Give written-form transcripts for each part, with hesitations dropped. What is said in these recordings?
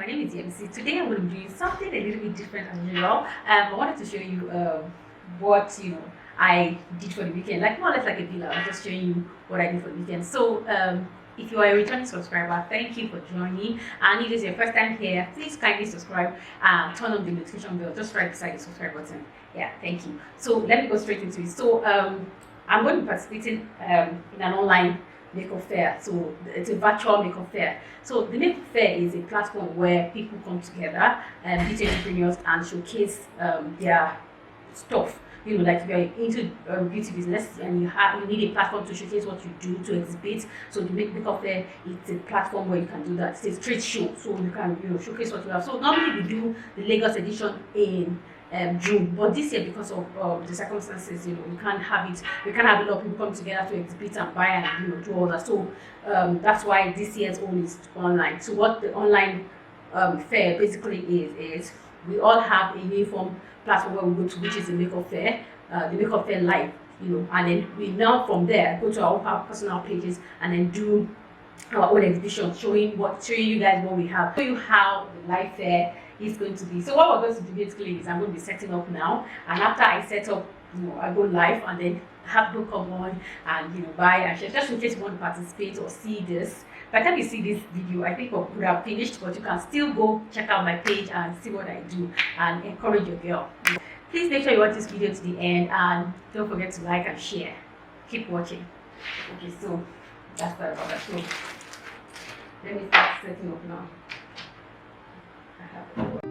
my name is MC. Today I'm going to be doing something a little bit different as usual. I wanted to show you what I did for the weekend, like more or less like a dealer. I'm just showing you what I did for the weekend. So if you are a returning subscriber, thank you for joining. And if this is your first time here, please kindly subscribe and turn on the notification bell just right beside the subscribe button. Yeah, thank you. So let me go straight into it. So I'm going to be participating in an online makeup fair. So it's a virtual makeup fair. So the makeup fair is a platform where people come together, beauty entrepreneurs, and showcase their stuff. Like if you're into beauty business and you need a platform to showcase what you do, to exhibit. So the makeup fair, it's a platform where you can do that. It's a street show, so you can showcase what you have. So normally we do the Lagos edition in June, but this year, because of the circumstances, we can't have it. We can't have a lot of people come together to exhibit and buy and do all that. So that's why this year's own is online. So what the online fair basically is we all have a uniform platform where we go to, which is the makeup fair live, and then we now from there go to our personal pages and then do our own exhibition, showing you guys what we have, show you how the live fair is going to be. So what we're going to do basically is I'm going to be setting up now, and after I set up, I go live and then have people come on and buy and share, just in case you want to participate or see this. By the time you see this video, I think we would have finished, but you can still go check out my page and see what I do and encourage your girl. Please make sure you watch this video to the end and don't forget to like and share. Keep watching. Okay, so that's that about that. So let me start setting up now. I have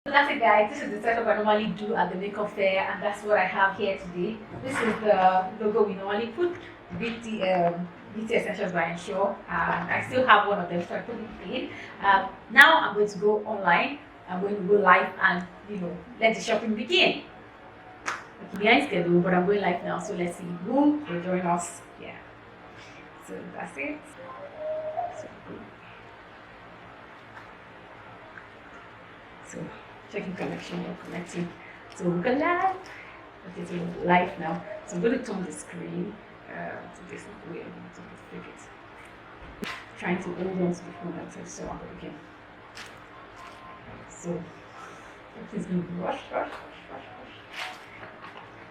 So that's it, guys. This is the setup I normally do at the makeup fair, and that's what I have here today. This is the logo we normally put, Beauty Essentials by Nsure, and I still have one of them, so I put it in. Now I'm going to go online. I'm going to go live and let the shopping begin. Okay, behind schedule, but I'm going live now, so let's see who will join us. Yeah. So that's it. So checking connection or connecting. So we're going live. Okay, so we're live now. So I'm going to turn the screen to this way. I'm going to flip it. Trying to hold on to the phone until so okay. So everything's going to be rush.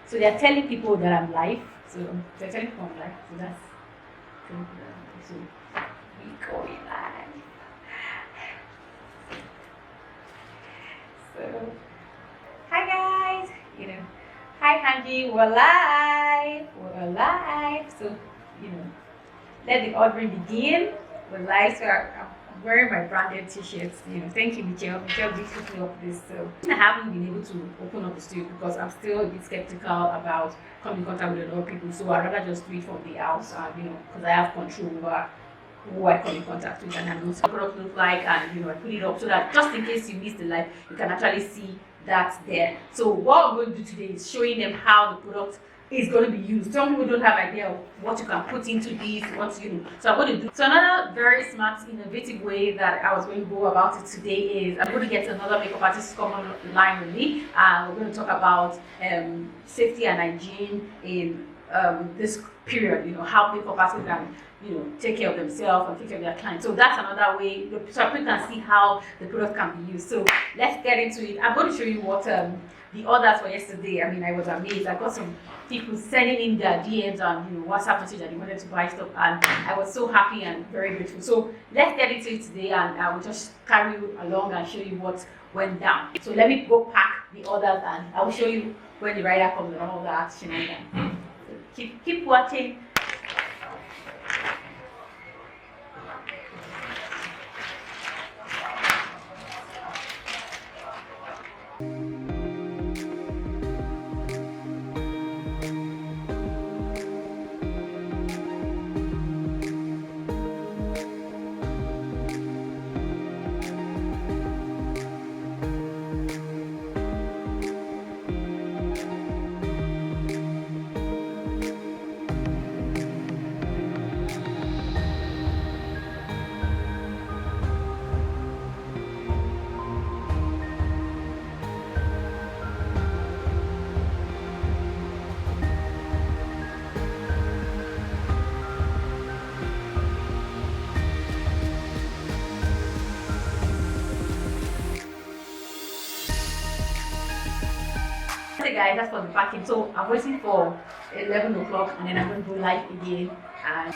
So they're telling people that I'm live. So they're telling people I'm live. So that's so we going live. So, hi guys, hi Hanji, we're live, so, let the ordering begin. We're live, so I'm wearing my branded t-shirts, thank you Michelle did hook me up this, so I haven't been able to open up the studio because I'm still a bit skeptical about coming in contact with a lot of people, so I'd rather just do it from the house, and because I have control over who I come in contact with and I know what the product looks like, and I put it up so that just in case you miss the live, you can actually see that there. So what I'm going to do today is showing them how the product is going to be used. Some people don't have idea of what you can put into these, so I'm going to do. So another very smart, innovative way that I was going to go about it today is I'm going to get another makeup artist to come online with me, and we're going to talk about safety and hygiene in this period, how makeup artists can take care of themselves and take care of their clients. So that's another way, so people can see how the product can be used. So let's get into it. I'm going to show you what the orders for yesterday. I mean, I was amazed. I got some people sending in their DMs and WhatsApp message that they wanted to buy stuff, and I was so happy and very grateful. So let's get into it today, and I will just carry you along and show you what went down. So let me go pack the orders, and I will show you when the rider comes and all that shenanigans. So keep watching. Hey guys, that's for the packing. So I'm waiting for 11 o'clock and then I'm going to go live again. And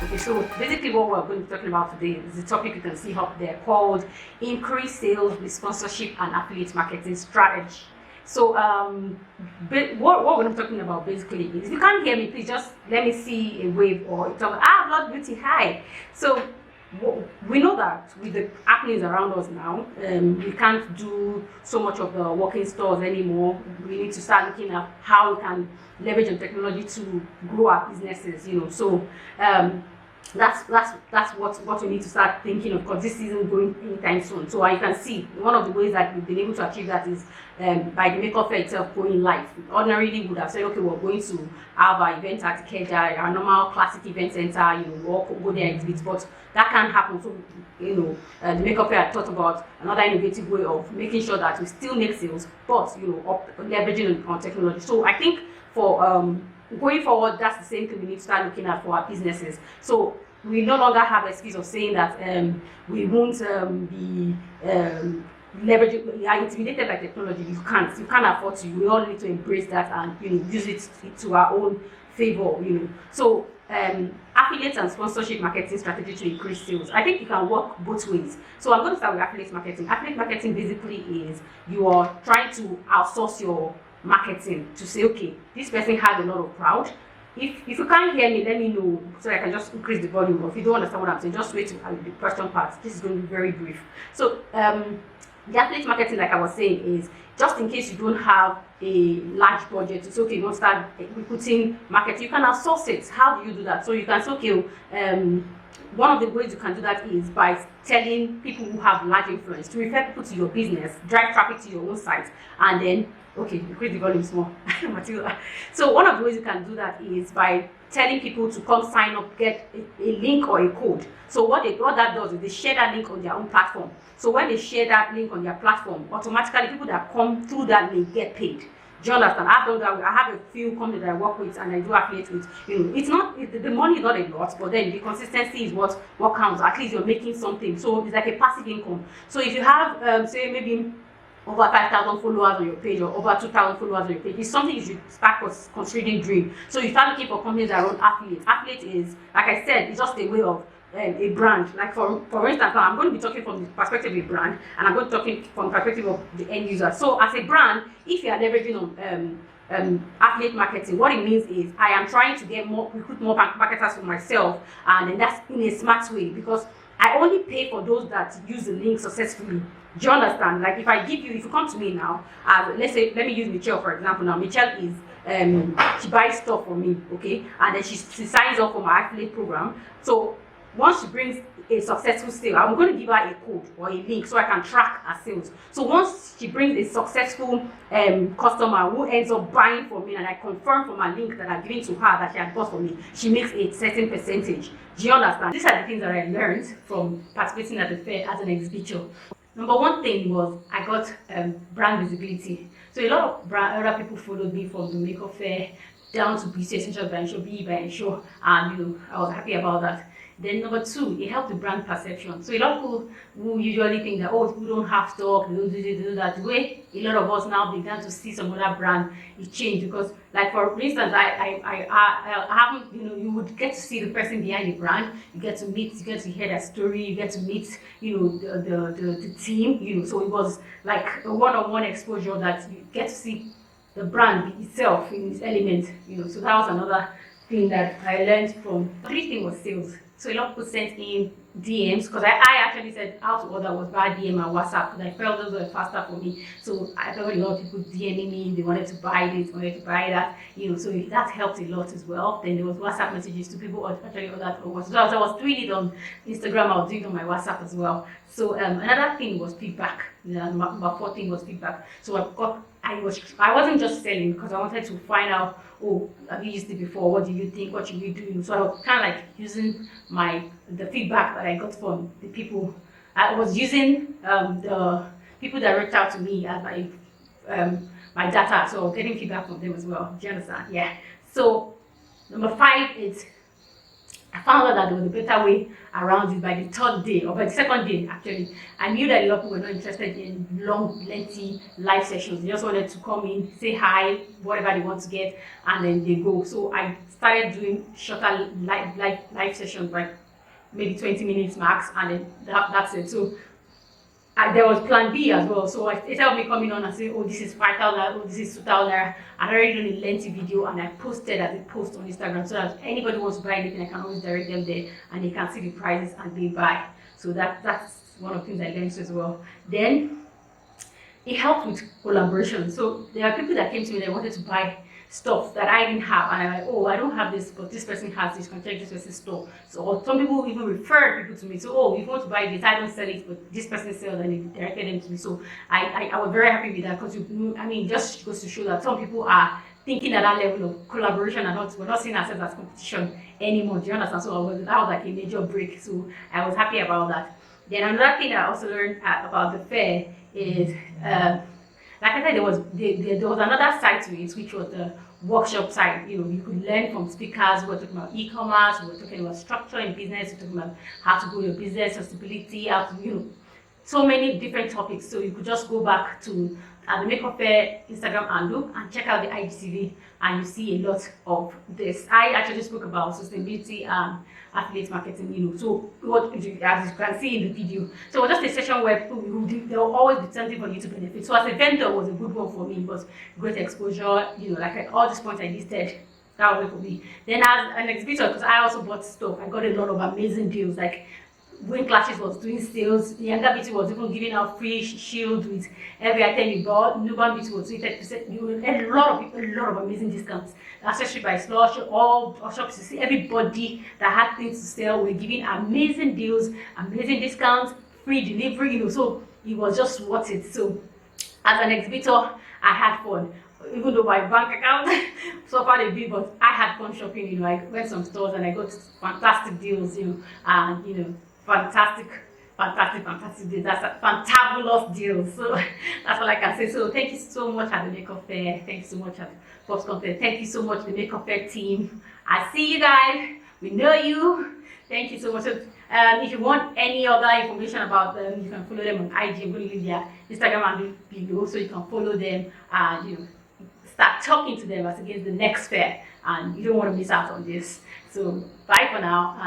okay, so basically what we're going to be talking about today is the topic you can see up there called increase sales with sponsorship and affiliate marketing strategy. So what we're going to be talking about basically is, if you can't hear me, please just let me see a wave or talk. Blood Beauty, hi. So we know that with the happenings around us now, we can't do so much of the walk-in stores anymore. We need to start looking at how we can leverage on technology to grow our businesses, So that's what we need to start thinking of, because this isn't going anytime soon. So you can see one of the ways that we've been able to achieve that is by the makeup fair itself going live. We ordinarily would have said, okay, we're going to have our event at Ikeja, our normal classic event center, or go there and exhibit, but that can't happen. So the makeup fair thought about another innovative way of making sure that we still make sales, but leveraging on technology. So I think for going forward, that's the same thing we need to start looking at for our businesses. So we no longer have excuse of saying that we won't be leveraging, are intimidated by technology. You can't afford to. We all need to embrace that and use it to our own favor. So affiliate and sponsorship marketing strategy to increase sales. I think you can work both ways. So I'm going to start with affiliate marketing. Affiliate marketing basically is you are trying to outsource your marketing to say, okay, this person has a lot of crowd. If you can't hear me, let me know so I can just increase the volume. Or if you don't understand what I'm saying, just wait to the question part. This is going to be very brief. So the affiliate marketing, like I was saying, is just in case you don't have a large budget. It's okay, you want to start recruiting marketing, you can outsource it. How do you do that? So you can say, okay, one of the ways you can do that is by telling people who have large influence to refer people to your business, drive traffic to your own site, and then increase the volume small. Matilda. So one of the ways you can do that is by telling people to come sign up, get a link or a code. So what that does is they share that link on their own platform. So when they share that link on their platform, automatically people that come through that link get paid. Do you understand? I've done that. I have a few companies that I work with and I do affiliate with. It's not the money is not a lot, but then the consistency is what counts. At least you're making something. So it's like a passive income. So if you have say maybe over 5,000 followers on your page or over 2,000 followers on your page, it's something you should start considering doing. So you start looking for companies that run affiliate. Affiliate is, like I said, it's just a way of a brand. Like for instance, I'm going to be talking from the perspective of a brand, and I'm going to be talking from the perspective of the end user. So as a brand, if you are leveraging on affiliate marketing, what it means is I am trying to recruit more marketers for myself, and then that's in a smart way, because I only pay for those that use the link successfully. Do you understand? Like if you come to me now, let me use Michelle for example. Now Michelle is she buys stuff from me, okay, and then she signs up for my affiliate program. So once she brings a successful sale, I'm going to give her a code or a link so I can track her sales. So once she brings a successful customer who ends up buying from me, and I confirm from my link that I've given to her that she had bought from me, she makes a certain percentage. Do you understand? These are the things that I learned from participating at the fair as an exhibitor. Number one thing was I got brand visibility. So a lot of other people followed me from the makeup fair down to Beauty Essentials by Nsure, be by Nsure, and I was happy about that. Then number two, it helped the brand perception. So a lot of people who usually think that, oh, people don't have stock, they don't do that. The way a lot of us now began to see some other brand, it changed. Because like for instance, I haven't, you would get to see the person behind the brand, you get to hear their story, you get to meet, the team, so it was like a one-on-one exposure that you get to see the brand itself in its element, so that was another thing that I learned from. Three thing was sales. So a lot of people sent in DMs, because I actually said how to order was via DM and WhatsApp, because I felt those were faster for me. So I felt a lot of people DMing me, they wanted to buy this, wanted to buy that, so that helped a lot as well. Then there was WhatsApp messages to people who actually ordered for WhatsApp. So I was doing it on Instagram, I was doing it on my WhatsApp as well. So another thing was feedback. Number four thing was feedback. So I wasn't just selling, because I wanted to find out, oh, have you used it before? What do you think? What should we do? So I was kind of like using the feedback that I got from the people I was using the people that reached out to me as my data, so getting feedback from them as well. Do you understand? Yeah. So number 5 is I found out that there was a better way around it by the third day, or by the second day actually. I knew that a lot of people were not interested in long, lengthy live sessions. They just wanted to come in, say hi, whatever they want to get, and then they go. So I started doing shorter live sessions, like maybe 20 minutes max, and then that's it. So there was plan B as well. So instead of me coming on and saying, oh, this is 5,000, oh, this is 2,000, I'd already done a lengthy video and I posted as a post on Instagram so that anybody who wants to buy anything, I can always direct them there and they can see the prices and they buy. So that's one of the things I learned as well. Then it helped with collaboration. So there are people that came to me that wanted to buy stuff that I didn't have, and I'm like, oh, I don't have this, but this person has this, can check this person's store. So or some people even refer people to me. So, oh, if you want to buy this, I don't sell it, but this person sells, and they directed them to me. So I was very happy with that, because I mean, just goes to show that some people are thinking at that level of collaboration, and we're not seeing ourselves as competition anymore. Do you understand? So that was like a major break. So I was happy about that. Then another thing I also learned about the fair is, like I said, there was another side to it, which was the workshop side. You know, you could learn from speakers. We were talking about e-commerce, we were talking about structure in business, we were talking about how to grow your business, sustainability, how to, so many different topics. So you could just go back to the Makeup Fair Instagram handle and check out the IGTV, and you see a lot of this. I actually spoke about sustainability and affiliate marketing, so what, as you can see in the video. So it was just a session where there will always be something for you to benefit. So as a vendor, it was a good one for me. It was great exposure, like all these points I listed. That was it for me. Then as an exhibitor, because I also bought stuff, I got a lot of amazing deals. Like Wing Clashes was doing sales. The Younger Beauty was even giving out free shield with every item you bought. Newborn Beauty was doing 30%. You had a lot of amazing discounts. Accessory by Slush, all shops, you see, everybody that had things to sell were giving amazing deals, amazing discounts, free delivery. So it was just worth it. So as an exhibitor, I had fun. Even though my bank account suffered a bit, but I had fun shopping. I went to some stores and I got fantastic deals. And fantastic deals. That's a fantabulous deal. So that's all I can say. So thank you so much at the Makeup Fair. Thank you so much at Pops Content. Thank you so much the Makeup Fair team. I see you guys. We know you. Thank you so much. If you want any other information about them, you can follow them on IG. I'm going to leave their Instagram handle below, so you can follow them and start talking to them as against the next fair. And you don't want to miss out on this. So bye for now.